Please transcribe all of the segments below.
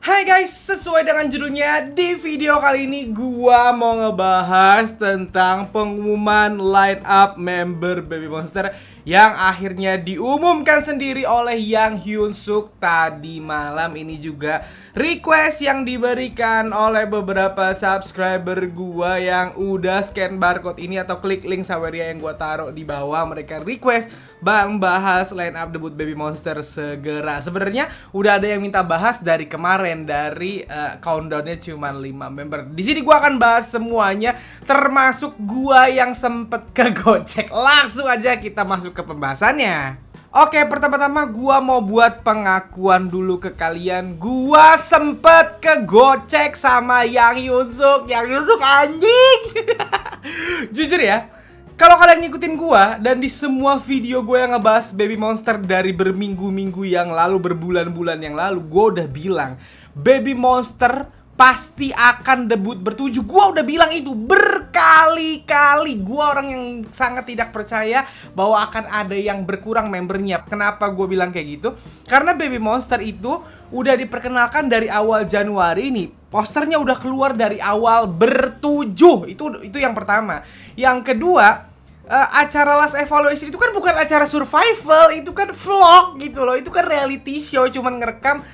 Hai guys, sesuai dengan judulnya, di video kali ini gua mau ngebahas tentang pengumuman line up member Baby Monster yang akhirnya diumumkan sendiri oleh Yang Hyun Suk tadi malam. Ini juga request yang diberikan oleh beberapa subscriber gua yang udah scan barcode ini atau klik link Saweria yang gua taruh di bawah. Mereka request Bang bahas line up debut Baby Monster segera. Sebenarnya udah ada yang minta bahas dari kemarin, dari countdownnya cuma 5 member. Di sini gua akan bahas semuanya, termasuk gua yang sempet kegocek. Langsung aja kita masuk ke pembahasannya. Oke, pertama-tama gua mau buat pengakuan dulu ke kalian. Gua sempet kegocek sama Yang Hyun Suk. Yang Hyun Suk anjing. Jujur ya, kalau kalian ngikutin gua dan di semua video gue yang ngebahas Baby Monster dari berminggu-minggu yang lalu, berbulan-bulan yang lalu, gue udah bilang Baby Monster pasti akan debut bertujuh. Gue udah bilang itu berkali-kali. Gue orang yang sangat tidak percaya bahwa akan ada yang berkurang membernya. Kenapa gue bilang kayak gitu? Karena Baby Monster itu udah diperkenalkan dari awal Januari ini. Posternya udah keluar dari awal bertujuh. Itu yang pertama. Yang kedua, acara Last Evaluation itu kan bukan acara survival, itu kan vlog gitu loh. Itu kan reality show, cuman ngerekam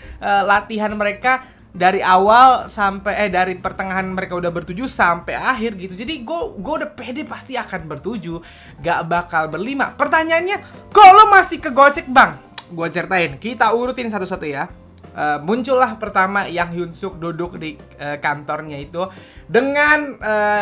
latihan mereka dari awal sampai dari pertengahan mereka udah bertujuh sampai akhir gitu. Jadi gue udah pede pasti akan bertujuh, gak bakal berlima. Pertanyaannya, kok lo masih kegocek bang? Gue ceritain, kita urutin satu-satu ya. Muncullah pertama Yang Hyun Suk duduk di kantornya itu dengan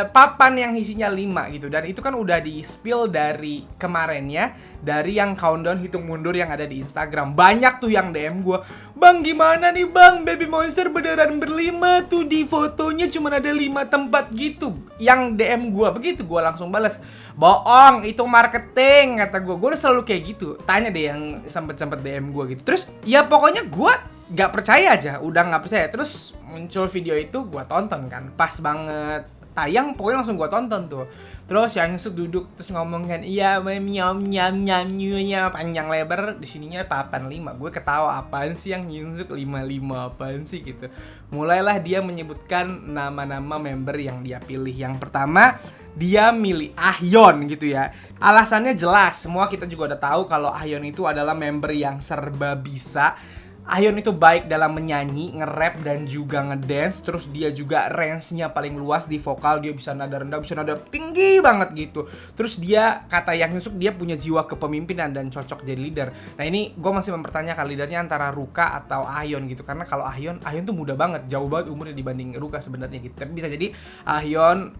papan yang isinya 5 gitu. Dan itu kan udah di spill dari kemarinnya, dari yang countdown hitung mundur yang ada di Instagram. Banyak tuh yang DM gue, bang gimana nih bang, Baby Monster beneran berlima tuh, di fotonya cuma ada 5 tempat gitu. Yang DM gue begitu, gue langsung balas, bohong, itu marketing, kata gue. Gue udah selalu kayak gitu. Tanya deh yang sempet DM gue gitu. Terus ya pokoknya gue gak percaya aja, udah gak percaya. Terus muncul video itu, gue tonton kan, pas banget tayang, pokoknya langsung gue tonton tuh. Terus Yang Hyun Suk duduk terus ngomong kan, iya nyam nyam nyam nyam, panjang lebar, di sininya papan 5. Gue ketawa, apaan sih Yang Hyun Suk 5 apaan sih gitu. Mulailah dia menyebutkan nama-nama member yang dia pilih. Yang pertama, dia milih Ahyeon gitu ya. Alasannya jelas, semua kita juga udah tahu kalau Ahyeon itu adalah member yang serba bisa. Ahyeon itu baik dalam menyanyi, nge-rap, dan juga ngedance. Terus dia juga range-nya paling luas di vokal. Dia bisa nada rendah, bisa nada tinggi banget gitu. Terus dia, kata Yang Hyun Suk, dia punya jiwa kepemimpinan dan cocok jadi leader. Nah ini gue masih mempertanyakan leadernya antara Ruka atau Ahyeon gitu. Karena kalau Ahyeon tuh muda banget, jauh banget umurnya dibanding Ruka sebenarnya gitu. Tapi bisa jadi Ahyeon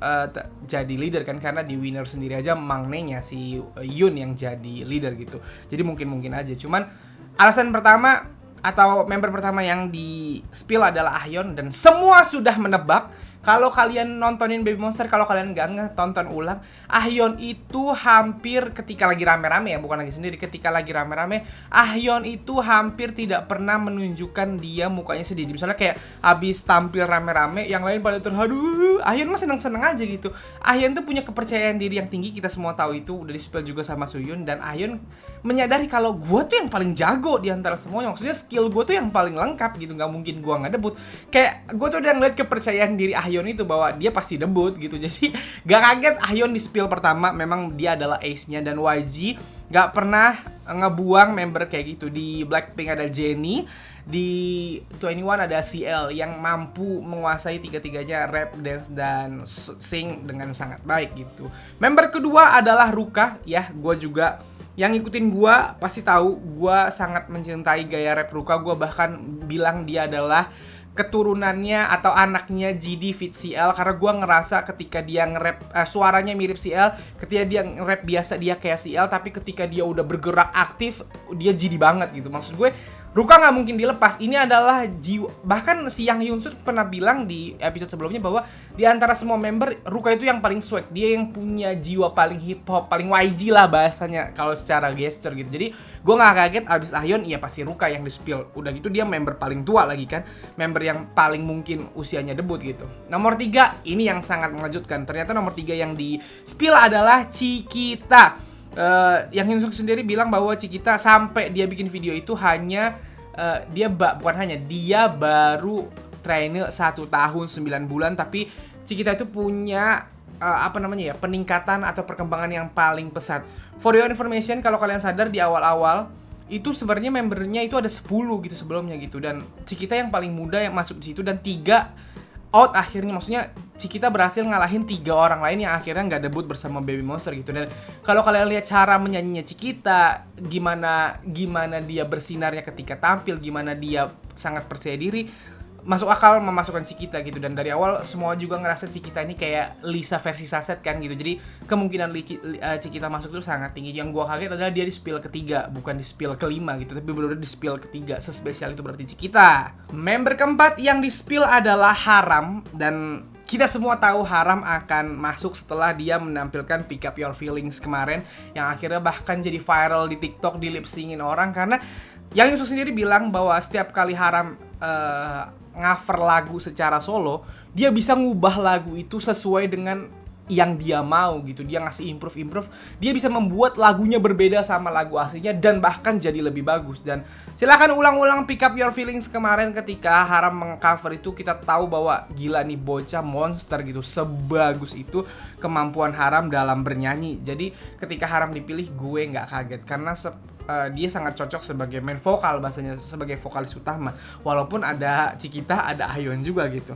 jadi leader kan, karena di winner sendiri aja Mangnenya si Yoon yang jadi leader gitu. Jadi mungkin aja. Cuman alasan pertama atau member pertama yang di spill adalah Ahyeon, dan semua sudah menebak. Kalau kalian nontonin Baby Monster, kalau kalian nggak tonton ulang, Ahyeon itu hampir ketika lagi rame-rame ya, bukan lagi sendiri, ketika lagi rame-rame, Ahyeon itu hampir tidak pernah menunjukkan dia mukanya sedih. Misalnya kayak habis tampil rame-rame, yang lain pada terharu, Ahyeon mah seneng-seneng aja gitu. Ahyeon tuh punya kepercayaan diri yang tinggi, kita semua tahu itu, udah di spill juga sama Suyun. Dan Ahyeon menyadari kalau gue tuh yang paling jago di antara semuanya. Maksudnya skill gue tuh yang paling lengkap gitu, nggak mungkin gue nggak debut. Kayak gue tuh udah ngeliat kepercayaan diri Ahyeon itu bahwa dia pasti debut gitu. Jadi gak kaget Ahyeon di spill pertama, memang dia adalah ace-nya. Dan YG gak pernah ngebuang member kayak gitu. Di Blackpink ada Jennie, di 21 ada CL yang mampu menguasai tiga-tiganya, rap, dance, dan sing dengan sangat baik gitu. Member kedua adalah Ruka ya. Gue juga, yang ngikutin gue pasti tahu gue sangat mencintai gaya rap Ruka. Gue bahkan bilang dia adalah keturunannya atau anaknya GD Fit CL, karena gue ngerasa ketika dia nge-rap suaranya mirip CL, ketika dia nge-rap biasa dia kayak CL, tapi ketika dia udah bergerak aktif dia GD banget gitu. Maksud gue Ruka nggak mungkin dilepas. Ini adalah jiwa. Bahkan si Yang Hyun Suk pernah bilang di episode sebelumnya bahwa di antara semua member, Ruka itu yang paling swag. Dia yang punya jiwa paling hip hop, paling YG lah bahasanya kalau secara gesture gitu. Jadi gue nggak kaget abis Ahyeon, ya pasti Ruka yang di-spill. Udah gitu dia member paling tua lagi kan, member yang paling mungkin usianya debut gitu. Nomor 3, ini yang sangat mengejutkan. Ternyata nomor 3 yang di-spill adalah Chiquita. Yang Hyun Suk sendiri bilang bahwa Chiquita sampai dia bikin video itu hanya dia baru trainer 1 tahun 9 bulan, tapi Cikita itu punya peningkatan atau perkembangan yang paling pesat. For your information, kalau kalian sadar di awal-awal itu sebenarnya membernya itu ada 10 gitu sebelumnya gitu, dan Cikita yang paling muda yang masuk di situ, dan 3 out akhirnya, maksudnya Cikita berhasil ngalahin 3 orang lain yang akhirnya nggak debut bersama Baby Monster gitu. Dan kalau kalian lihat cara menyanyinya Cikita, gimana dia bersinarnya ketika tampil, gimana dia sangat percaya diri, masuk akal memasukkan Cikita gitu. Dan dari awal semua juga ngerasa Cikita ini kayak Lisa versi Saset kan gitu. Jadi kemungkinan Cikita masuk itu sangat tinggi. Yang gua kaget adalah dia di spill ketiga, bukan di spill kelima gitu, tapi benar-benar di spill ketiga. Sespesial itu berarti Cikita. Member keempat yang di spill adalah Haram, dan kita semua tahu Haram akan masuk setelah dia menampilkan Pick Up Your Feelings kemarin, yang akhirnya bahkan jadi viral di TikTok, di lip syncin orang, karena Yang Yusuf sendiri bilang bahwa setiap kali Haram cover lagu secara solo, dia bisa ngubah lagu itu sesuai dengan yang dia mau gitu. Dia ngasih improve, dia bisa membuat lagunya berbeda sama lagu aslinya dan bahkan jadi lebih bagus. Dan silakan ulang-ulang Pick Up Your Feelings kemarin ketika Haram mengcover itu, kita tahu bahwa gila nih bocah monster gitu, sebagus itu kemampuan Haram dalam bernyanyi. Jadi ketika Haram dipilih, gue nggak kaget karena dia sangat cocok sebagai main vokal, bahasanya sebagai vokalis utama. Walaupun ada Cikita, ada Ahyun juga gitu.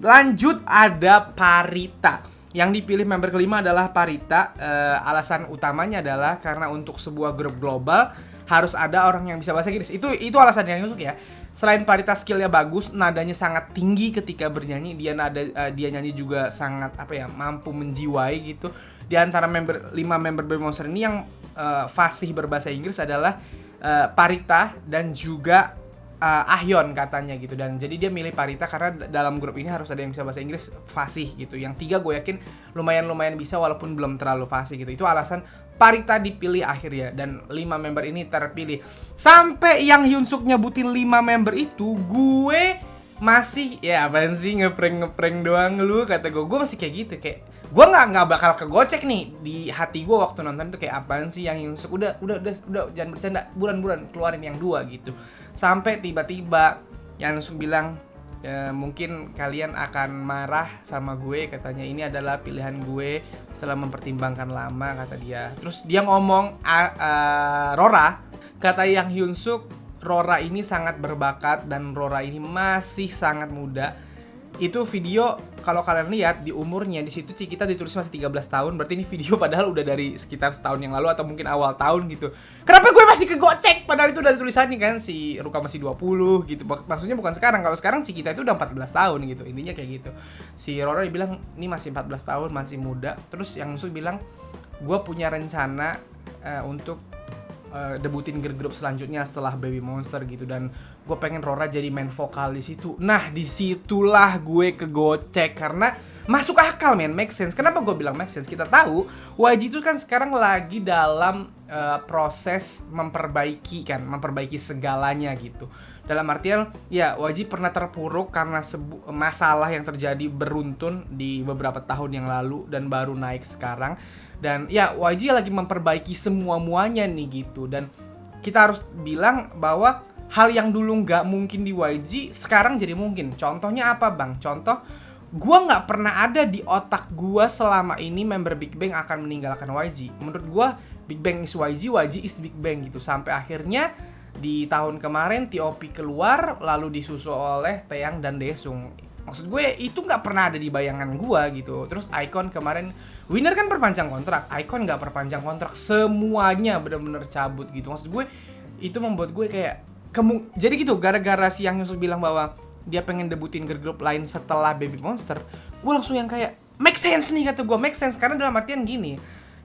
Lanjut ada Parita. Yang dipilih member kelima adalah Parita. Alasan utamanya adalah karena untuk sebuah grup global harus ada orang yang bisa bahasa Inggris. Itu alasan yang Yusuf ya. Selain Parita skillnya bagus, nadanya sangat tinggi ketika bernyanyi. Dia nyanyi juga sangat mampu menjiwai gitu. Di antara 5 member Baby Monster ini yang fasih berbahasa Inggris adalah Parita dan juga Ahyun katanya gitu. Dan jadi dia milih Parita karena dalam grup ini harus ada yang bisa bahasa Inggris fasih gitu. Yang 3 gue yakin lumayan bisa walaupun belum terlalu fasih gitu. Itu alasan Parita dipilih akhirnya dan 5 member ini terpilih. Sampai yang Hyunsuk nyebutin 5 member itu, gue masih apaan sih ngeprank doang lu, kata gue masih kayak gitu, kayak gue nggak bakal kegocek nih di hati gue waktu nonton itu, kayak apaan sih yang Hyunsuk, udah jangan bercanda, buruan keluarin yang 2 gitu. Sampai tiba-tiba yang Hyunsuk bilang, mungkin kalian akan marah sama gue, katanya ini adalah pilihan gue setelah mempertimbangkan lama, kata dia. Terus dia ngomong Rora, kata yang Hyunsuk, Rora ini sangat berbakat dan Rora ini masih sangat muda. Itu video kalau kalian lihat di umurnya, di situ Cikita ditulis masih 13 tahun. Berarti ini video padahal udah dari sekitar setahun yang lalu atau mungkin awal tahun gitu. Kenapa gue masih kegocek padahal itu dari tulisannya kan, si Ruka masih 20 gitu. Maksudnya bukan sekarang. Kalau sekarang Cikita itu udah 14 tahun gitu. Intinya kayak gitu. Si Rora bilang ini masih 14 tahun, masih muda. Terus yang Musuh bilang, gue punya rencana untuk debutin girl group selanjutnya setelah Baby Monster gitu, dan gue pengen Rora jadi main vokal di situ. Nah, disitulah gue kegocek karena masuk akal, make sense. Kenapa gue bilang make sense? Kita tahu YG itu kan sekarang lagi dalam proses memperbaiki segalanya gitu. Dalam artian ya YG pernah terpuruk karena masalah yang terjadi beruntun di beberapa tahun yang lalu dan baru naik sekarang. Dan ya YG lagi memperbaiki semua-muanya nih gitu. Dan kita harus bilang bahwa hal yang dulu nggak mungkin di YG sekarang jadi mungkin. Contohnya apa bang? Contoh, gue nggak pernah ada di otak gue selama ini member Big Bang akan meninggalkan YG. Menurut gue Big Bang is YG, YG is Big Bang gitu. Sampai akhirnya di tahun kemarin T.O.P keluar, lalu disusul oleh Taeyang dan Daesung. Maksud gue itu nggak pernah ada di bayangan gue gitu. Terus iKON kemarin Winner kan perpanjang kontrak, iKON nggak perpanjang kontrak, semuanya benar-benar cabut gitu. Maksud gue itu membuat gue kayak jadi gitu, gara-gara si Yang Yusuf bilang bahwa dia pengen debutin girl group lain setelah Baby Monster, gue langsung yang kayak make sense nih, kata gue make sense. Karena dalam artian gini,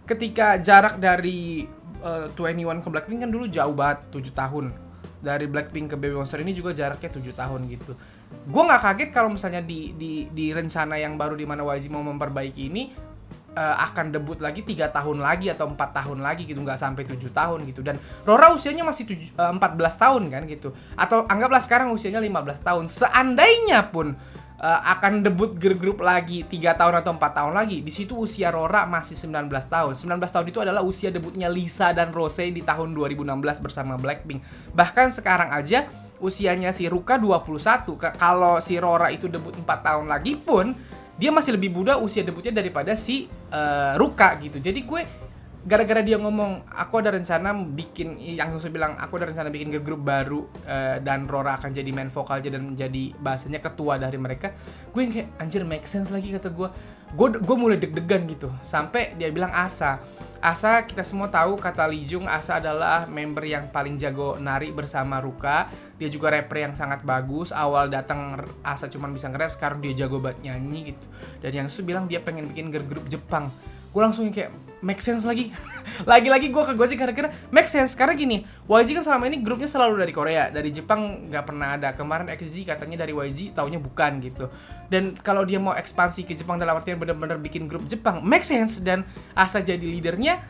ketika jarak dari 21 ke Blackpink kan dulu jauh banget, 7 tahun. Dari Blackpink ke Baby Monster ini juga jaraknya 7 tahun gitu. Gue gak kaget kalau misalnya di rencana yang baru di mana YG mau memperbaiki ini akan debut lagi 3 tahun lagi atau 4 tahun lagi gitu, nggak sampai 7 tahun gitu. Dan Rora usianya masih 14 tahun kan gitu, atau anggaplah sekarang usianya 15 tahun. Seandainya pun akan debut girl group lagi 3 tahun atau 4 tahun lagi, di situ usia Rora masih 19 tahun. 19 tahun itu adalah usia debutnya Lisa dan Rose di tahun 2016 bersama Blackpink. Bahkan sekarang aja usianya si Ruka 21. Kalau si Rora itu debut 4 tahun lagi pun dia masih lebih muda usia debutnya daripada si Ruka gitu. Jadi gue gara-gara dia ngomong aku ada rencana bikin, yang saya bilang aku ada rencana bikin grup baru dan Rora akan jadi main vokalnya dan menjadi bahasanya ketua dari mereka, gue yang kayak anjir make sense lagi kata gue mulai deg-degan gitu. Sampai dia bilang Asa kita semua tahu kata Lee Jung, Asa adalah member yang paling jago nari bersama Ruka. Dia juga rapper yang sangat bagus. Awal datang Asa cuma bisa nge-rap, sekarang dia jago banget nyanyi gitu. Dan yang Su bilang dia pengen bikin grup Jepang. Gue langsung kayak make sense lagi. Lagi-lagi gue ke Gojek kira-kira make sense. Karena gini, YG kan selama ini grupnya selalu dari Korea. Dari Jepang nggak pernah ada. Kemarin XG katanya dari YG, taunya bukan gitu. Dan kalau dia mau ekspansi ke Jepang dalam artian benar-benar bikin grup Jepang, make sense. Dan Asa jadi leadernya,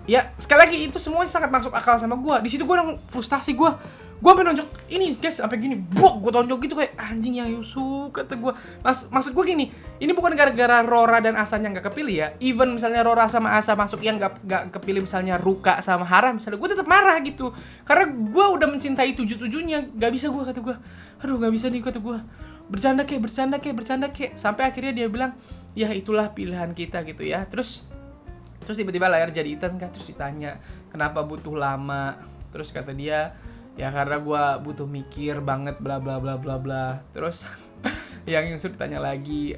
ya sekali lagi itu semuanya sangat masuk akal sama gue. Di situ gue udah frustasi gue pengen nonjok ini guys sampai gini, gue tonjok gitu kayak anjing yang Yusu kata gue. Maksud gue gini, ini bukan gara-gara Rora dan Asanya nggak kepilih ya. Even misalnya Rora sama Asa masuk yang nggak kepilih, misalnya Ruka sama Hara misalnya, gue tetap marah gitu. Karena gue udah mencintai tujuh-tujuhnya, nggak bisa gue kata gue. Aduh nggak bisa nih kata gue. Bercanda kek. Sampai akhirnya dia bilang, ya itulah pilihan kita gitu ya. Terus tiba-tiba layar jadi hitam kan. Terus ditanya kenapa butuh lama. Terus kata dia, ya karena gue butuh mikir banget bla bla bla bla bla. Terus yang Yusuf ditanya lagi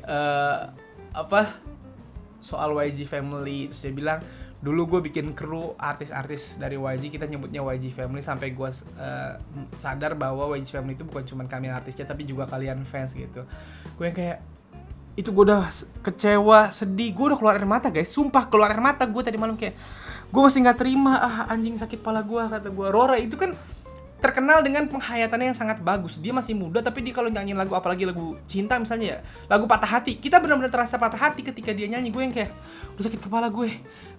soal YG Family. Terus dia bilang dulu gue bikin kru artis-artis dari YG, kita nyebutnya YG Family, sampai gue sadar bahwa YG Family itu bukan cuma kami artisnya tapi juga kalian fans gitu. Gue yang kayak itu gue udah kecewa, sedih, gue udah keluar air mata guys, sumpah keluar air mata gue tadi malam. Kayak gue masih nggak terima, anjing sakit pala gue kata gue. Rora itu kan terkenal dengan penghayatannya yang sangat bagus. Dia masih muda tapi dia kalau nyanyiin lagu, apalagi lagu cinta misalnya ya, lagu patah hati, kita benar-benar terasa patah hati ketika dia nyanyi. Gue yang kayak udah sakit kepala gue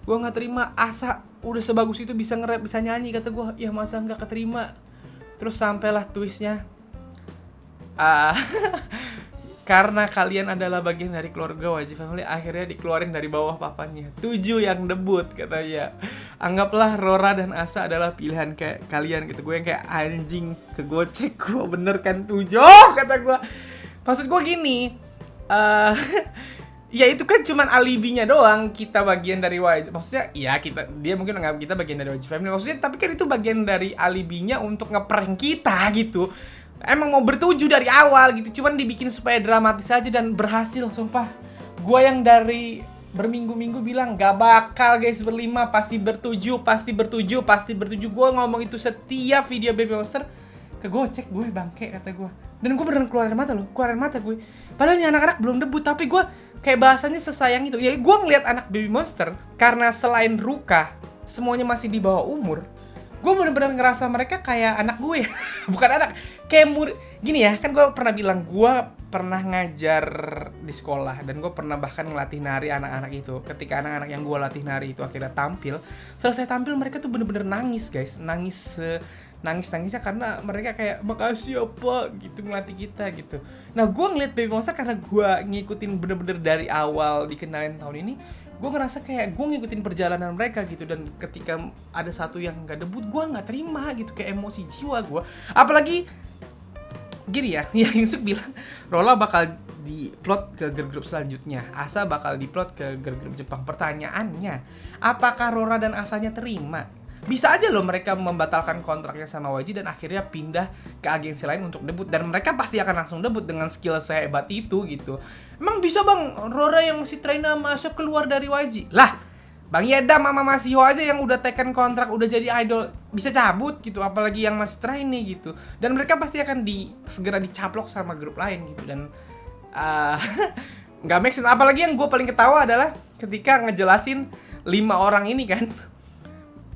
nggak terima. Asa udah sebagus itu bisa nge-rap, bisa nyanyi, kata gue ya masa nggak keterima. Terus sampailah twistnya, karena kalian adalah bagian dari keluarga YG Family, akhirnya dikeluarin dari bawah papannya. 7 yang debut katanya. Anggaplah Rora dan Asa adalah pilihan kayak kalian gitu. Gue yang kayak anjing, kegocek gue bener kan 7 kata gue. Maksud gue gini, ya itu kan cuman alibinya doang, kita bagian dari YG. Maksudnya ya dia mungkin anggap kita bagian dari YG Family. Maksudnya tapi kan itu bagian dari alibinya untuk ngeprank kita gitu. Emang mau bertuju dari awal gitu, cuman dibikin supaya dramatis aja dan berhasil. Sumpah gue yang dari berminggu-minggu bilang gak bakal guys berlima, pasti bertuju. Gue ngomong itu setiap video Baby Monster. Kegocek gue bangke kata gue. Dan gue beneran keluar air mata gue. Padahal ini anak-anak belum debut, tapi gue kayak bahasanya sesayang itu. Ya gue ngeliat anak Baby Monster, karena selain Ruka semuanya masih di bawah umur, gue bener-bener ngerasa mereka kayak anak gue. Bukan anak, kayak gini ya, kan gue pernah bilang gue pernah ngajar di sekolah dan gue pernah bahkan ngelatih nari anak-anak itu. Ketika anak-anak yang gue latih nari itu akhirnya tampil, selesai tampil mereka tuh bener-bener nangis guys. Nangis-nangisnya karena mereka kayak makasih ya Pak gitu ngelatih kita gitu. Nah gue ngeliat Baby Monster karena gue ngikutin bener-bener dari awal dikenalin tahun ini. Gue ngerasa kayak gue ngikutin perjalanan mereka gitu. Dan ketika ada satu yang gak debut, gue gak terima gitu. Kayak emosi jiwa gue. Apalagi gini ya, yang Yusuf bilang Rola bakal diplot ke girl group selanjutnya, Asa bakal diplot ke girl group Jepang. Pertanyaannya, apakah Rora dan Asanya terima? Bisa aja loh mereka membatalkan kontraknya sama YG dan akhirnya pindah ke agensi lain untuk debut. Dan mereka pasti akan langsung debut dengan skill sehebat itu gitu. Emang bisa bang, Rora yang masih trainer masuk keluar dari YG? Lah, Bang Yedam sama Mas Yo aja yang udah taken kontrak, udah jadi idol, bisa cabut gitu. Apalagi yang masih trainee gitu. Dan mereka pasti akan segera dicaplok sama grup lain gitu. Dan nggak make sense. Apalagi yang gue paling ketawa adalah ketika ngejelasin 5 orang ini kan,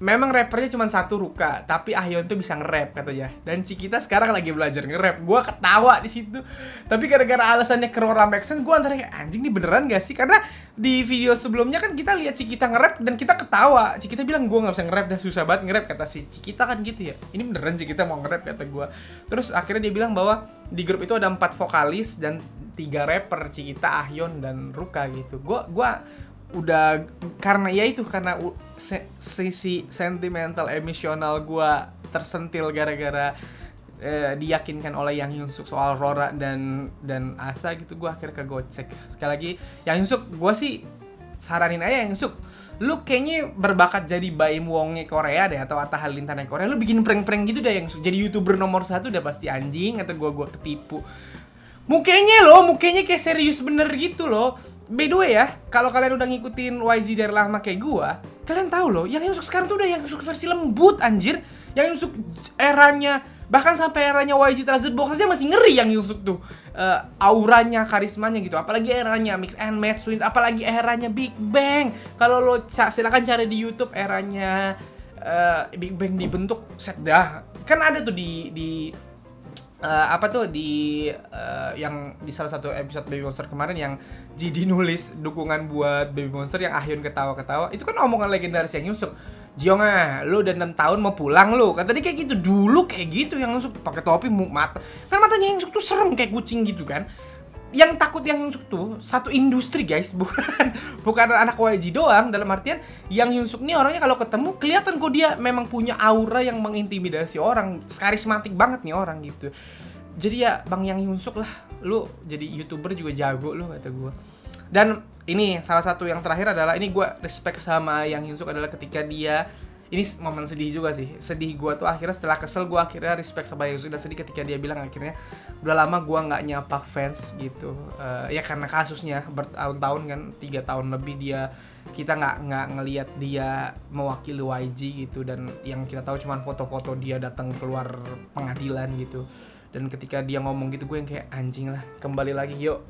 memang rappernya cuma satu Ruka, tapi Ahyeon tuh bisa nge-rap katanya. Dan Cikita sekarang lagi belajar nge-rap. Gua ketawa di situ. Tapi gara-gara alasannya ke Rora make sense, gua antara kayak anjing nih beneran gak sih? Karena di video sebelumnya kan kita lihat Cikita nge-rap dan kita ketawa. Cikita bilang gua enggak bisa nge-rap, dah susah banget nge-rap kata si Cikita kan gitu ya. Ini beneran Cikita mau nge-rap kata gua. Terus akhirnya dia bilang bahwa di grup itu ada 4 vokalis dan 3 rapper, Cikita, Ahyeon dan Ruka gitu. Gua udah karena sisi sentimental emosional gue tersentil gara-gara diyakinkan oleh Yang Hyunsuk soal Rora dan Asa gitu, gue akhirnya kegocek. Sekali lagi Yang Hyunsuk, gue sih saranin aja Yang Hyunsuk, lu kayaknya berbakat jadi Baim Wongnya Korea deh, atau Atta Halilintarnya Korea. Lu bikin prank-prank gitu deh Yang Hyunsuk, jadi YouTuber nomor 1 udah pasti anjing, atau gua ketipu. Mukanya kayak serius bener gitu loh. By the way ya, kalau kalian udah ngikutin YG dari lama kayak gua, kalian tahu loh, Yang Hyunsuk sekarang tuh udah Yang Hyunsuk versi lembut anjir. Yang Hyunsuk eranya, bahkan sampai eranya YG Trusted Box aja masih ngeri Yang Hyunsuk tuh. Auranya, karismanya gitu. Apalagi eranya Mix and Match Twins, apalagi eranya Big Bang. Kalau lo silakan cari di YouTube eranya Big Bang dibentuk, set dah. Kan ada tuh di yang di salah satu episode Baby Monster kemarin yang Jidi nulis dukungan buat Baby Monster yang Ahyun ketawa-ketawa. Itu kan omongan legendaris Yang Hyunsuk. Jiong lu udah 6 tahun mau pulang lu. Kata dia kayak gitu. Dulu kayak gitu Yang Hyunsuk pakai topi mata. Kan matanya Yang Hyunsuk tuh serem kayak kucing gitu kan. Yang takut Yang Hyunsuk tuh satu industri guys, bukan anak YG doang. Dalam artian Yang Hyunsuk nih orangnya kalau ketemu kelihatan kok dia memang punya aura yang mengintimidasi orang, karismatik banget nih orang gitu. Jadi ya Bang Yang Hyunsuk lah, lu jadi YouTuber juga jago lu kata gue. Dan ini salah satu yang terakhir adalah, ini gue respect sama Yang Hyunsuk adalah ketika dia, ini momen sedih juga sih. Sedih gue tuh akhirnya setelah kesel, gue akhirnya respect sama Yang Hyunsuk, dan sedih ketika dia bilang akhirnya udah lama gue nggak nyapa fans gitu. Ya karena kasusnya bertahun-tahun kan, 3 tahun lebih kita nggak ngelihat dia mewakili YG gitu, dan yang kita tahu cuma foto-foto dia datang keluar pengadilan gitu. Dan ketika dia ngomong gitu, gue yang kayak anjing lah, kembali lagi yuk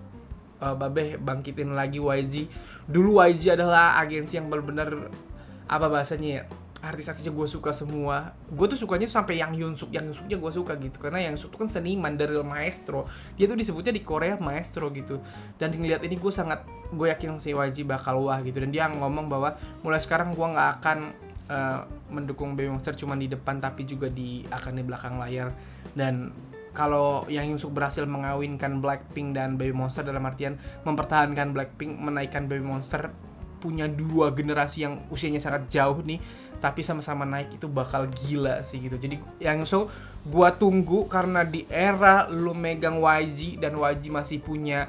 Babe, bangkitin lagi YG. Dulu YG adalah agensi yang benar-benar apa bahasanya ya, artis-artisnya gue suka semua. Gue tuh sukanya sampai Yang Hyunsuknya gue suka gitu, karena Yang Hyunsuk tuh kan seniman, the real maestro. Dia tuh disebutnya di Korea maestro gitu. Dan ngeliat ini gue yakin si YG bakal wah gitu. Dan dia ngomong bahwa mulai sekarang gue nggak akan mendukung Baby Monster cuma di depan, tapi juga akan di belakang layar. Dan kalau Yang Hyunsuk berhasil mengawinkan Blackpink dan Baby Monster, dalam artian mempertahankan Blackpink, menaikkan Baby Monster, punya 2 generasi yang usianya sangat jauh nih, tapi sama-sama naik, itu bakal gila sih gitu. Jadi Yang Hyunsuk gua tunggu, karena di era lu megang YG dan YG masih punya,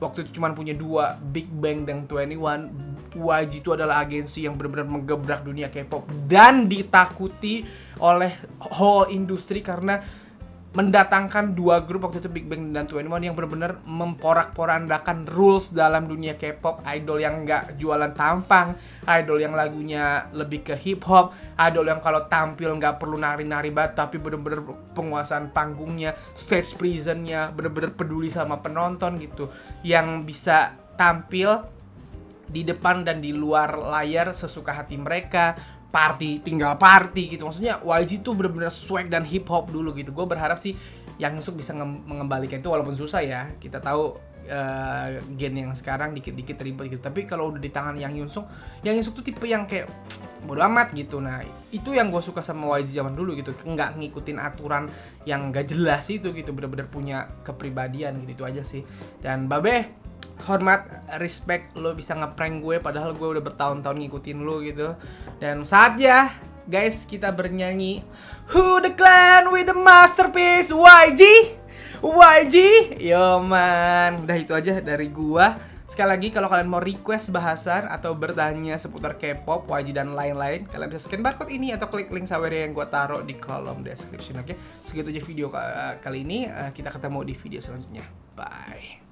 waktu itu cuma punya 2, Big Bang dan 21. YG itu adalah agensi yang benar-benar menggebrak dunia K-pop dan ditakuti oleh whole industri, karena mendatangkan 2 grup waktu itu, Big Bang dan 21, yang benar-benar memporak-porandakan rules dalam dunia K-pop. Idol yang nggak jualan tampang, idol yang lagunya lebih ke hip hop, idol yang kalau tampil nggak perlu nari-nari banget, tapi benar-benar penguasaan panggungnya, stage presence-nya, benar-benar peduli sama penonton gitu, yang bisa tampil di depan dan di luar layar sesuka hati mereka. Tinggal party gitu. Maksudnya YG tuh bener-bener swag dan hip hop dulu gitu. Gue berharap sih Yang Hyunsuk bisa mengembalikan itu, walaupun susah ya. Kita tahu gen yang sekarang dikit-dikit ribet gitu. Tapi kalau udah di tangan Yang Hyunsuk tuh tipe yang kayak bodo amat gitu. Nah itu yang gue suka sama YG zaman dulu gitu. Nggak ngikutin aturan yang gak jelas itu gitu. Bener-bener punya kepribadian gitu. Itu aja sih. Dan Babe, hormat, respect lo bisa ngeprank gue padahal gue udah bertahun-tahun ngikutin lo gitu. Dan saatnya guys kita bernyanyi Who the Clan with the masterpiece, YG. Yo man, udah itu aja dari gua. Sekali lagi kalau kalian mau request bahasan atau bertanya seputar K-pop, YG dan lain-lain, kalian bisa scan barcode ini atau klik link saweria yang gua taruh di kolom description. Oke, segitu aja video kali ini. Kita ketemu di video selanjutnya. Bye.